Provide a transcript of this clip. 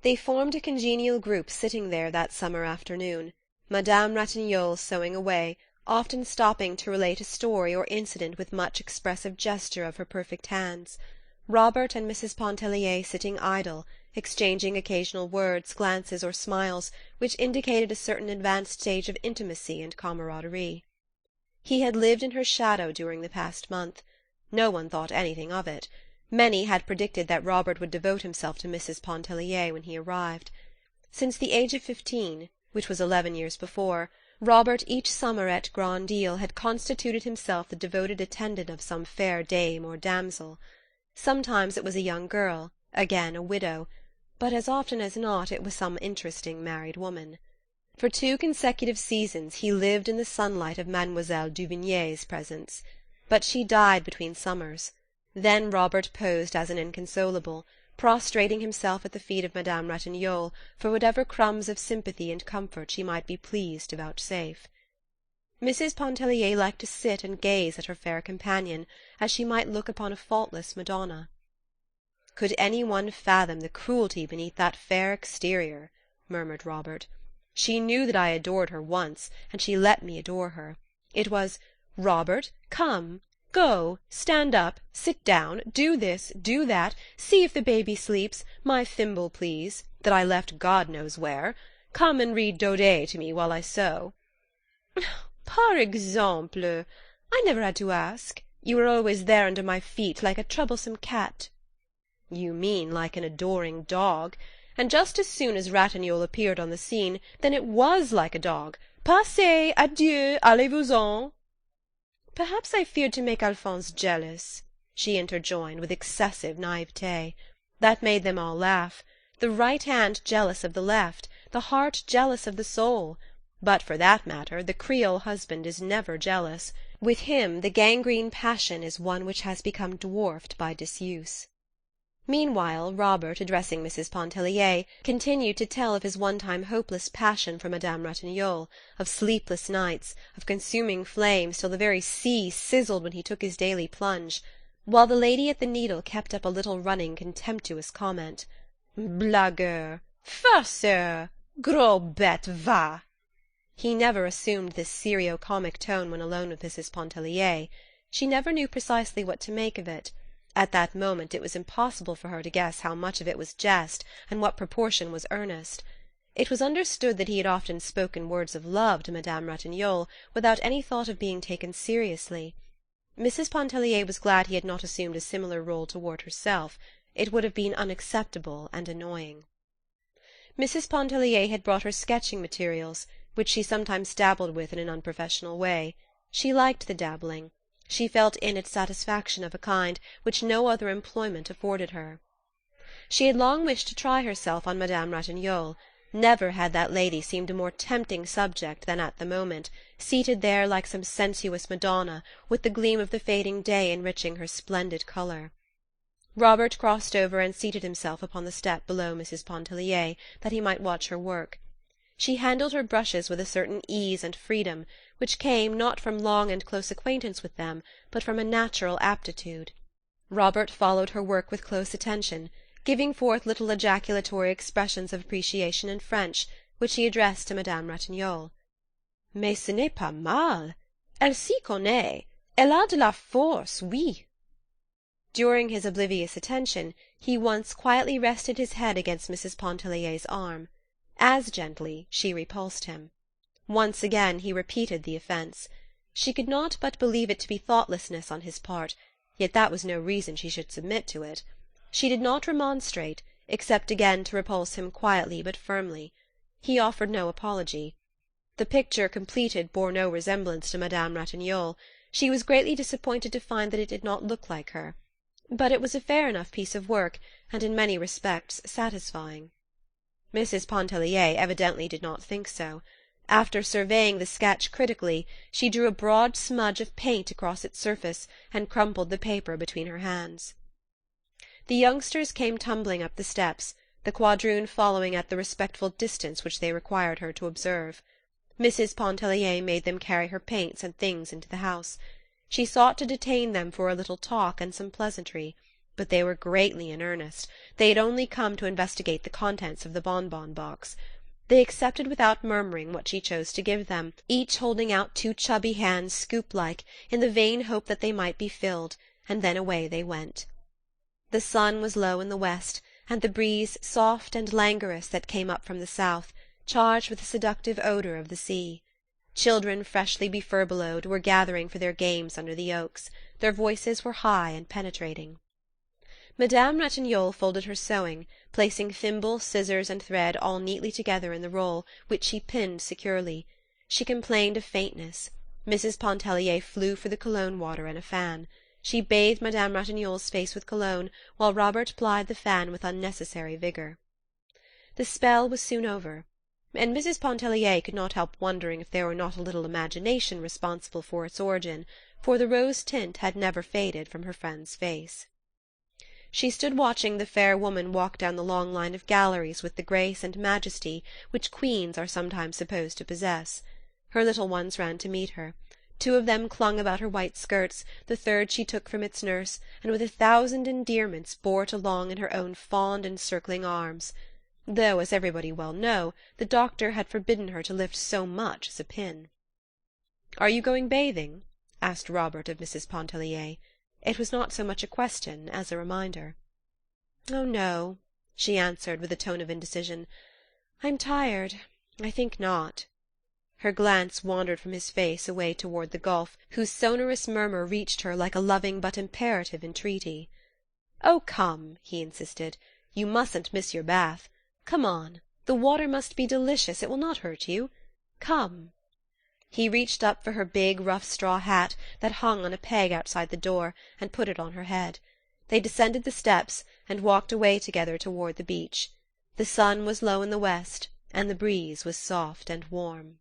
They formed a congenial group sitting there that summer afternoon, Madame Ratignolle sewing away, often stopping to relate a story or incident with much expressive gesture of her perfect hands; Robert and Mrs. Pontellier sitting idle, exchanging occasional words, glances, or smiles, which indicated a certain advanced stage of intimacy and camaraderie. He had lived in her shadow during the past month. No one thought anything of it. Many had predicted that Robert would devote himself to Mrs. Pontellier when he arrived. Since the age of 15, which was 11 years before, Robert each summer at Grand Isle had constituted himself the devoted attendant of some fair dame or damsel. Sometimes it was a young girl, again a widow, but as often as not it was some interesting married woman. For 2 consecutive seasons he lived in the sunlight of Mademoiselle Duvignier's presence. But she died between summers. Then Robert posed as an inconsolable, prostrating himself at the feet of Madame Ratignolle for whatever crumbs of sympathy and comfort she might be pleased to vouchsafe. Mrs. Pontellier liked to sit and gaze at her fair companion, as she might look upon a faultless Madonna. "Could any one fathom the cruelty beneath that fair exterior?" murmured Robert. "She knew that I adored her once, and she let me adore her. It was, 'Robert, come, go, stand up, sit down, do this, do that, see if the baby sleeps, my thimble, please, that I left God knows where. Come and read Daudet to me while I sew.' Par exemple! I never had to ask. You were always there under my feet, like a troublesome cat." "You mean like an adoring dog. And just as soon as Ratignolle appeared on the scene, then it was like a dog. Passez, adieu, allez-vous-en." "Perhaps I feared to make Alphonse jealous," she interjoined with excessive naivete. That made them all laugh. The right hand jealous of the left, the heart jealous of the soul. But for that matter, the Creole husband is never jealous. With him the gangrene passion is one which has become dwarfed by disuse. Meanwhile, Robert, addressing Mrs. Pontellier, continued to tell of his one-time hopeless passion for Madame Ratignolle, of sleepless nights, of consuming flames till the very sea sizzled when he took his daily plunge, while the lady at the needle kept up a little running contemptuous comment. "Blagueur! Farceur! Gros bête, va!" He never assumed this serio-comic tone when alone with Mrs. Pontellier. She never knew precisely what to make of it. At that moment it was impossible for her to guess how much of it was jest and what proportion was earnest. It was understood that he had often spoken words of love to Madame Ratignolle without any thought of being taken seriously. Mrs. Pontellier was glad he had not assumed a similar role toward herself. It would have been unacceptable and annoying. Mrs. Pontellier had brought her sketching materials, which she sometimes dabbled with in an unprofessional way. She liked the dabbling. She felt in it satisfaction of a kind which no other employment afforded her. She had long wished to try herself on Madame Ratignolle. Never had that lady seemed a more tempting subject than at the moment, seated there like some sensuous Madonna, with the gleam of the fading day enriching her splendid colour. Robert crossed over and seated himself upon the step below Mrs. Pontellier, that he might watch her work. She handled her brushes with a certain ease and freedom, which came, not from long and close acquaintance with them, but from a natural aptitude. Robert followed her work with close attention, giving forth little ejaculatory expressions of appreciation in French, which he addressed to Madame Ratignolle. "Mais ce n'est pas mal. Elle s'y connaît. Elle a de la force, oui." During his oblivious attention, he once quietly rested his head against Mrs. Pontellier's arm. As gently she repulsed him. Once again he repeated the offence. She could not but believe it to be thoughtlessness on his part, yet that was no reason she should submit to it. She did not remonstrate, except again to repulse him quietly but firmly. He offered no apology. The picture completed bore no resemblance to Madame Ratignolle. She was greatly disappointed to find that it did not look like her. But it was a fair enough piece of work, and in many respects satisfying. Mrs. Pontellier evidently did not think so. After surveying the sketch critically, she drew a broad smudge of paint across its surface and crumpled the paper between her hands. The youngsters came tumbling up the steps, the quadroon following at the respectful distance which they required her to observe. Mrs. Pontellier made them carry her paints and things into the house. She sought to detain them for a little talk and some pleasantry. But they were greatly in earnest. They had only come to investigate the contents of the bonbon box. They accepted without murmuring what she chose to give them, each holding out two chubby hands scoop-like, in the vain hope that they might be filled, and then away they went. The sun was low in the west, and the breeze, soft and languorous, that came up from the south, charged with the seductive odour of the sea. Children freshly befurbelowed were gathering for their games under the oaks. Their voices were high and penetrating. Madame Ratignolle folded her sewing, placing thimble, scissors, and thread all neatly together in the roll, which she pinned securely. She complained of faintness. Mrs. Pontellier flew for the cologne water and a fan. She bathed Madame Ratignolle's face with cologne, while Robert plied the fan with unnecessary vigour. The spell was soon over, and Mrs. Pontellier could not help wondering if there were not a little imagination responsible for its origin, for the rose tint had never faded from her friend's face. She stood watching the fair woman walk down the long line of galleries with the grace and majesty which queens are sometimes supposed to possess. Her little ones ran to meet her. Two of them clung about her white skirts, the third she took from its nurse, and with 1,000 endearments bore it along in her own fond encircling arms, though, as everybody well know, the doctor had forbidden her to lift so much as a pin. "Are you going bathing?" asked Robert of Mrs. Pontellier. It was not so much a question as a reminder. "Oh, no," she answered with a tone of indecision. "I'm tired. I think not." Her glance wandered from his face away toward the gulf, whose sonorous murmur reached her like a loving but imperative entreaty. "Oh, come," he insisted. "You mustn't miss your bath. Come on. The water must be delicious. It will not hurt you. Come." He reached up for her big, rough straw hat that hung on a peg outside the door, and put it on her head. They descended the steps, and walked away together toward the beach. The sun was low in the west, and the breeze was soft and warm.